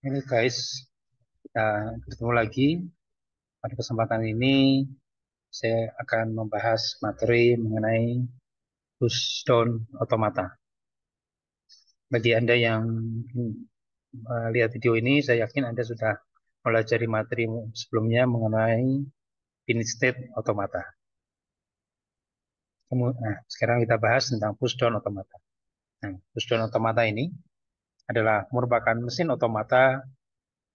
Ini guys, kita bertemu lagi. Pada kesempatan ini, saya akan membahas materi mengenai pushdown otomata. Bagi Anda yang lihat video ini, saya yakin Anda sudah pelajari materi sebelumnya mengenai finish state otomata. Nah, sekarang kita bahas tentang pushdown otomata. Nah, pushdown otomata ini adalah merupakan mesin otomata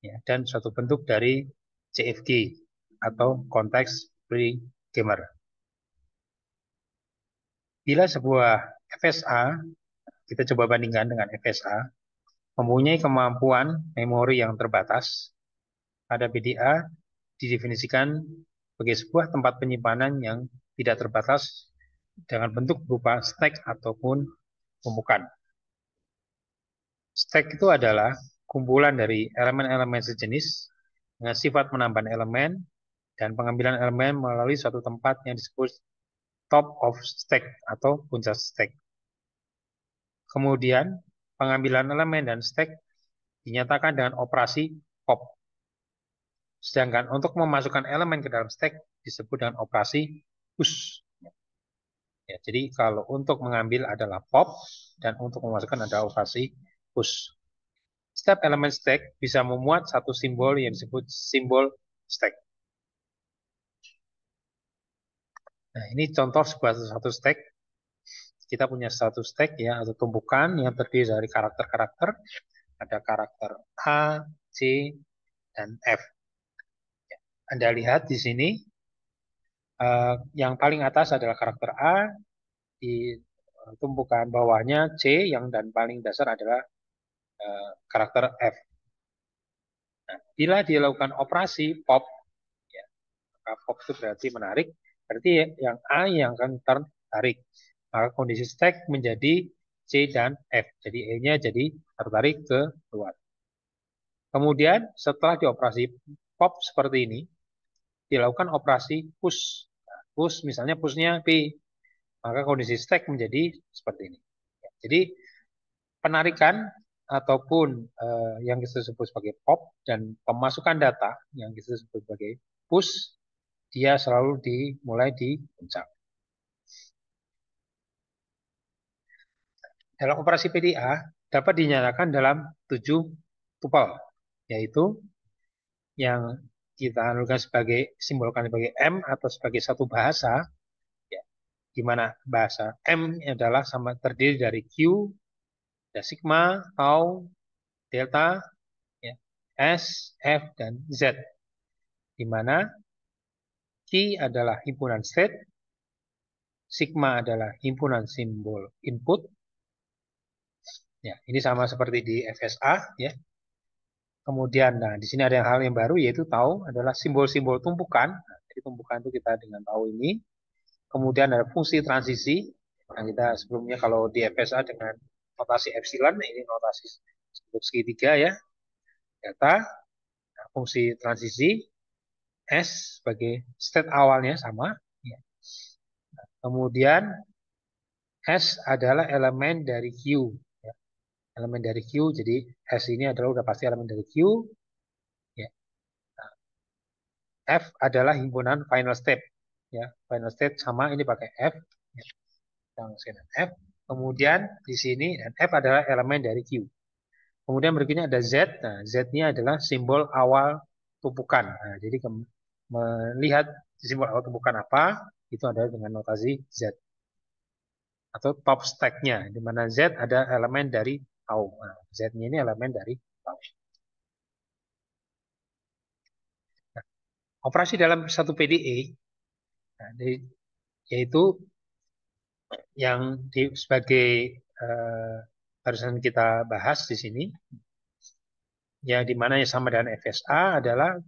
ya, dan suatu bentuk dari CFG atau Context Free Gamer. Bila sebuah FSA, kita coba bandingkan dengan FSA, mempunyai kemampuan memori yang terbatas, pada PDA didefinisikan sebagai sebuah tempat penyimpanan yang tidak terbatas dengan bentuk berupa stack ataupun tumpukan. Stack itu adalah kumpulan dari elemen-elemen sejenis dengan sifat penambahan elemen dan pengambilan elemen melalui suatu tempat yang disebut top of stack atau puncak stack. Kemudian, pengambilan elemen dan stack dinyatakan dengan operasi pop. Sedangkan untuk memasukkan elemen ke dalam stack disebut dengan operasi push. Ya, jadi kalau untuk mengambil adalah pop dan untuk memasukkan adalah operasi push. Setiap elemen stack bisa memuat satu simbol yang disebut simbol stack. Nah, ini contoh sebuah satu stack. Kita punya satu stack ya atau tumpukan yang terdiri dari karakter-karakter. Ada karakter A, C, dan F. Anda lihat di sini yang paling atas adalah karakter A, di tumpukan bawahnya C, yang dan paling dasar adalah karakter F. Nah, bila dilakukan operasi pop, ya, maka pop itu berarti menarik, berarti yang A yang akan tertarik. Maka kondisi stack menjadi C dan F. Jadi E-nya jadi tertarik ke luar. Kemudian setelah dioperasi pop seperti ini, dilakukan operasi push. Nah, push misalnya pushnya P, maka kondisi stack menjadi seperti ini. Jadi penarikan ataupun yang kita sebut sebagai pop dan pemasukan data yang kita sebut sebagai push, dia selalu dimulai di puncak. Dalam operasi PDA dapat dinyatakan dalam 7 tupel, yaitu yang kita anukan sebagai simbolkan sebagai M atau sebagai satu bahasa, ya, di mana bahasa M adalah sama terdiri dari Q, ada sigma, tau, delta, ya, S, F, dan Z, di mana Q adalah himpunan state, sigma adalah himpunan simbol input, ya, ini sama seperti di FSA, ya. Kemudian, nah di sini ada hal yang baru yaitu tau adalah simbol-simbol tumpukan. Nah, jadi tumpukan itu kita dengan tau ini. Kemudian ada fungsi transisi. Nah, kita sebelumnya kalau di FSA dengan notasi epsilon, ini notasi segitiga ya. Data, nah, fungsi transisi, S sebagai state awalnya sama. Ya. Nah, kemudian S adalah elemen dari Q. Ya. Elemen dari Q, jadi S ini adalah udah pasti elemen dari Q. Ya. Nah, F adalah himpunan final state. Ya, final state sama ini pakai F. Ya. F. Kemudian di sini dan F adalah elemen dari Q. Kemudian berikutnya ada Z. Nah, Z-nya adalah simbol awal tumpukan. Nah, jadi melihat simbol awal tumpukan apa, itu adalah dengan notasi Z. Atau top stack-nya, di mana Z ada elemen dari tau. Nah, Z-nya ini elemen dari tau. Nah, operasi dalam satu PDE, nah, yaitu yang sebagai barusan kita bahas di sini, ya di mana yang sama dengan FSA adalah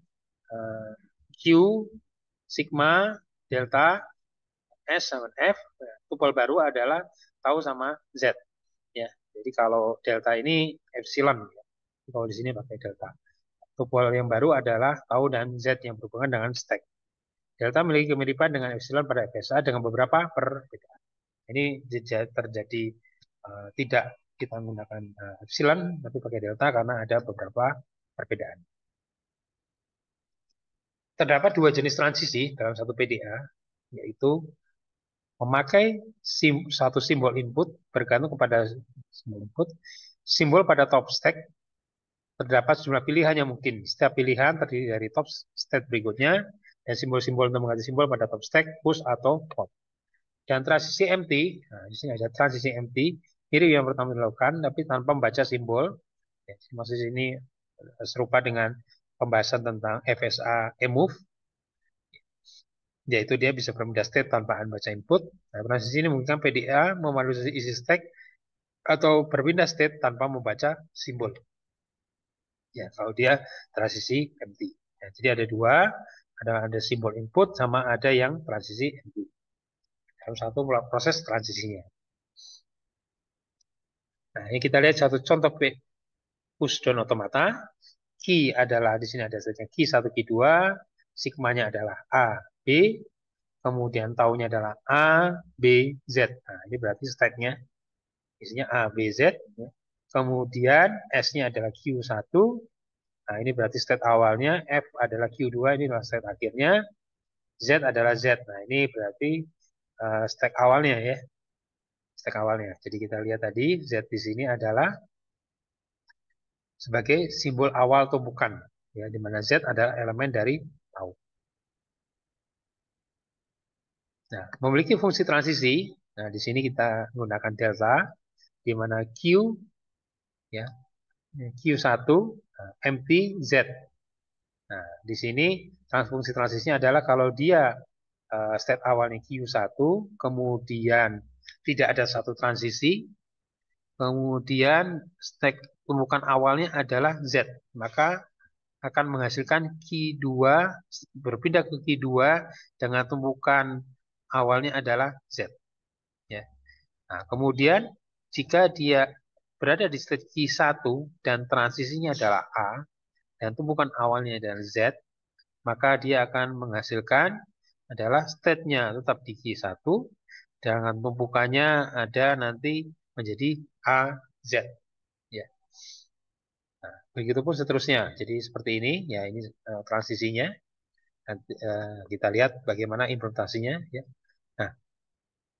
Q, sigma, delta, S sama F. Tupel baru adalah tau sama Z. Ya, jadi kalau delta ini epsilon, ya. Kalau di sini pakai delta. Tupel yang baru adalah tau dan Z yang berhubungan dengan stack. Delta memiliki kemiripan dengan epsilon pada FSA dengan beberapa perbedaan. Ini terjadi tidak kita menggunakan epsilon, tapi pakai delta karena ada beberapa perbedaan. Terdapat dua jenis transisi dalam satu PDA, yaitu memakai satu simbol input bergantung kepada simbol input. Simbol pada top stack terdapat sejumlah pilihan yang mungkin. Setiap pilihan terdiri dari top stack berikutnya dan simbol-simbol untuk mengganti simbol pada top stack, push atau pop. Dan transisi empty, nah di sini ada transisi empty, mirip yang pertama dilakukan, tapi tanpa membaca simbol. Ya, maksud ini serupa dengan pembahasan tentang FSA move, yaitu dia bisa berpindah state tanpa membaca input. Nah, transisi ini memungkinkan PDA memanipulasi isi stack atau berpindah state tanpa membaca simbol. Ya, kalau dia transisi empty. Ya, jadi ada dua, ada simbol input sama ada yang transisi empty. Dalam satu proses transisinya. Nah, ini kita lihat satu contoh push down automata. Key adalah di sini ada saja key 1, key 2, sigmanya adalah A, B, kemudian taunya adalah A, B, Z. Nah, ini berarti stack-nya isinya A, B, Z. Kemudian S-nya adalah Q1. Nah, ini berarti state awalnya, F adalah Q2, ini adalah state akhirnya, Z adalah Z. Nah, ini berarti stack awalnya ya. Stack awalnya. Jadi kita lihat tadi Z di sini adalah sebagai simbol awal tumpukan, ya, di mana Z adalah elemen dari tau. Nah, memiliki fungsi transisi. Nah, di sini kita menggunakan delta, di mana Q, ya, Q1, empty Z. Nah, di sini fungsi transisinya adalah kalau dia state awalnya Q1, kemudian tidak ada satu transisi, kemudian state tumpukan awalnya adalah Z, maka akan menghasilkan Q2 berpindah ke Q2 dengan tumpukan awalnya adalah Z. Ya. Nah, kemudian jika dia berada di state Q1 dan transisinya adalah A dan tumpukan awalnya adalah Z, maka dia akan menghasilkan adalah state-nya tetap di Q1 dengan tumpukannya ada nanti menjadi A, Z. Ya. Nah, begitupun seterusnya. Jadi seperti ini, ya ini transisinya. Nanti, kita lihat bagaimana implementasinya. Ya. Nah,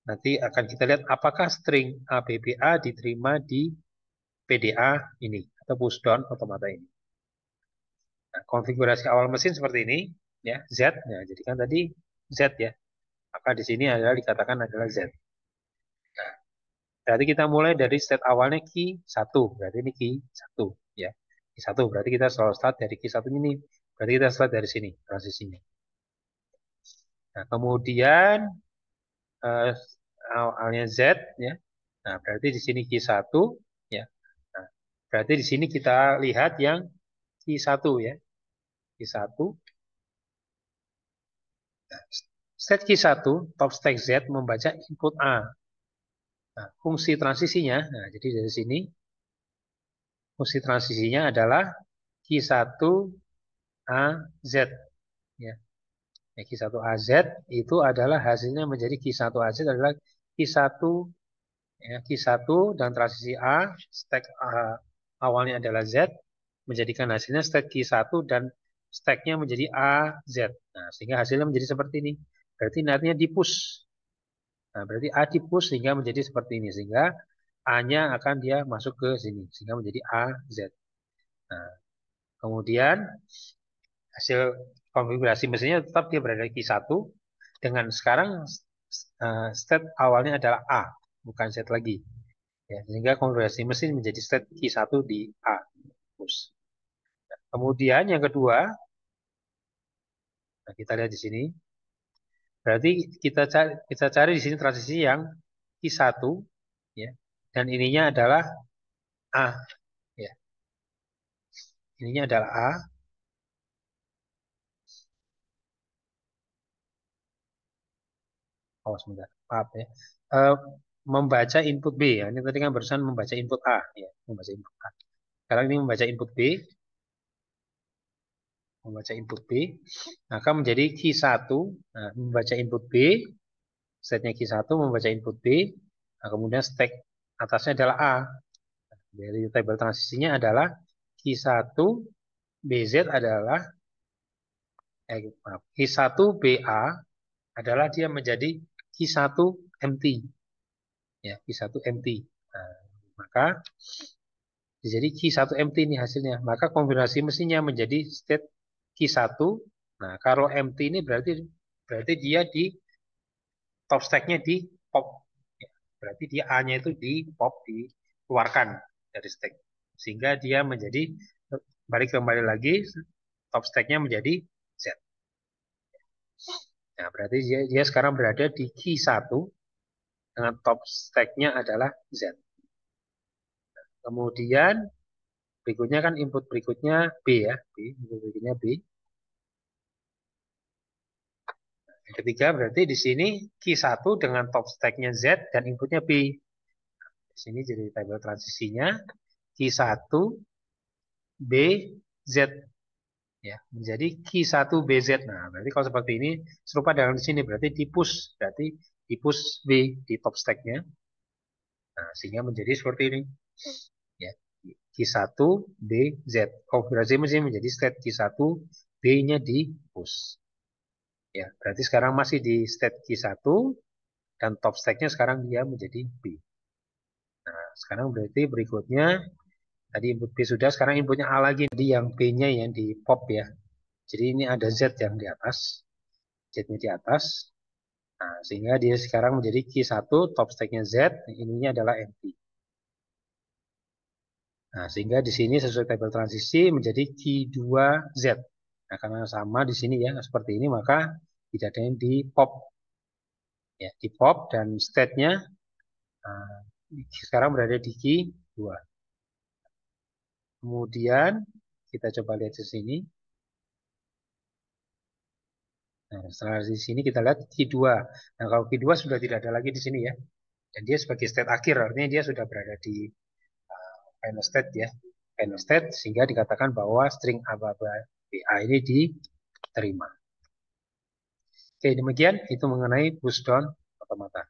nanti akan kita lihat apakah string ABBA diterima di PDA ini atau push down automata ini. Nah, konfigurasi awal mesin seperti ini, ya Z. Ya, jadi kan tadi Z ya. Maka di sini adalah dikatakan adalah Z. Nah, berarti kita mulai dari state awalnya key 1. Berarti ini key 1 ya. Key 1 berarti kita selalu start dari key 1 ini. Berarti kita start dari sini transisinya. Nah, kemudian awalnya Z ya. Nah, berarti di sini key 1 ya. Nah, berarti di sini kita lihat yang key 1 ya. Key 1. Set key 1 top stack Z membaca input A. Nah, fungsi transisinya, nah jadi dari sini fungsi transisinya adalah Q1AZ. Ya. Q1AZ itu adalah hasilnya menjadi Q1AZ adalah Q1, ya, Q1 dan transisi A, stack awalnya adalah Z, menjadikan hasilnya stack Q1 dan stacknya menjadi AZ. Nah, sehingga hasilnya menjadi seperti ini. Berarti nantinya di push. Nah, berarti A di push sehingga menjadi seperti ini. Sehingga A-nya akan dia masuk ke sini. Sehingga menjadi AZ. Nah, kemudian hasil konfigurasi mesinnya tetap dia berada di Q1 dengan sekarang state awalnya adalah A, bukan Z lagi. Ya, sehingga konfigurasi mesin menjadi state Q1 di A. Push. Nah, kemudian yang kedua, nah kita lihat di sini. Berarti kita cari di sini transisi yang Q1 ya. Dan ininya adalah A ya. Ininya adalah A. Oh, sebentar. Maaf ya. Membaca input B ya. Ini tadi kan barusan membaca input A ya, membaca input A. Sekarang ini membaca input B. Membaca input B. Maka menjadi Q1 nah, membaca input B. Setnya Q1 membaca input B. Nah, kemudian stack atasnya adalah A. Dari tabel transisinya adalah Q1 BZ adalah Q1BA adalah dia menjadi Q1 MT, ya Q1 MT. Nah, maka jadi Q1 MT ini hasilnya. Maka kombinasi mesinnya menjadi state Q1. Nah, kalau MT ini berarti dia di top stack-nya di pop. Ya, berarti dia A-nya itu di pop, dikeluarkan dari stack. Sehingga dia menjadi balik kembali lagi top stack-nya menjadi Z. Nah, berarti dia sekarang berada di Q1 dengan top stack-nya adalah Z. Kemudian berikutnya kan input berikutnya B ya, input berikutnya B. Yang ketiga berarti di sini Q1 dengan top stack-nya Z dan inputnya B. Di sini jadi tabel transisinya Q1 B Z ya menjadi Q1 BZ. Nah, berarti kalau seperti ini serupa dengan di sini berarti di push B di top stack-nya. Nah, sehingga menjadi seperti ini. Ya. Q1 B Z. Konfigurasi mesin menjadi state Q1 B-nya di push. Ya, berarti sekarang masih di state Q1 dan top stack-nya sekarang dia menjadi B. Nah, sekarang berarti berikutnya tadi input B sudah, sekarang inputnya A lagi. Jadi yang B-nya yang di pop ya. Jadi ini ada Z yang di atas. Z-nya di atas. Nah, sehingga dia sekarang menjadi Q1, top stack-nya Z, ininya adalah empty. Nah, sehingga di sini sesuai tabel transisi menjadi Q2Z. Nah, karena sama di sini ya, seperti ini, maka dijadikan di pop. Ya, di pop dan state-nya sekarang berada di Q2. Kemudian kita coba lihat di sini. Nah, setelah di sini kita lihat Q2. Nah, kalau Q2 sudah tidak ada lagi di sini ya. Dan dia sebagai state akhir, artinya dia sudah berada di final state ya. Final state sehingga dikatakan bahwa string aba-aba BA ini diterima. Oke, demikian itu mengenai push down otomata.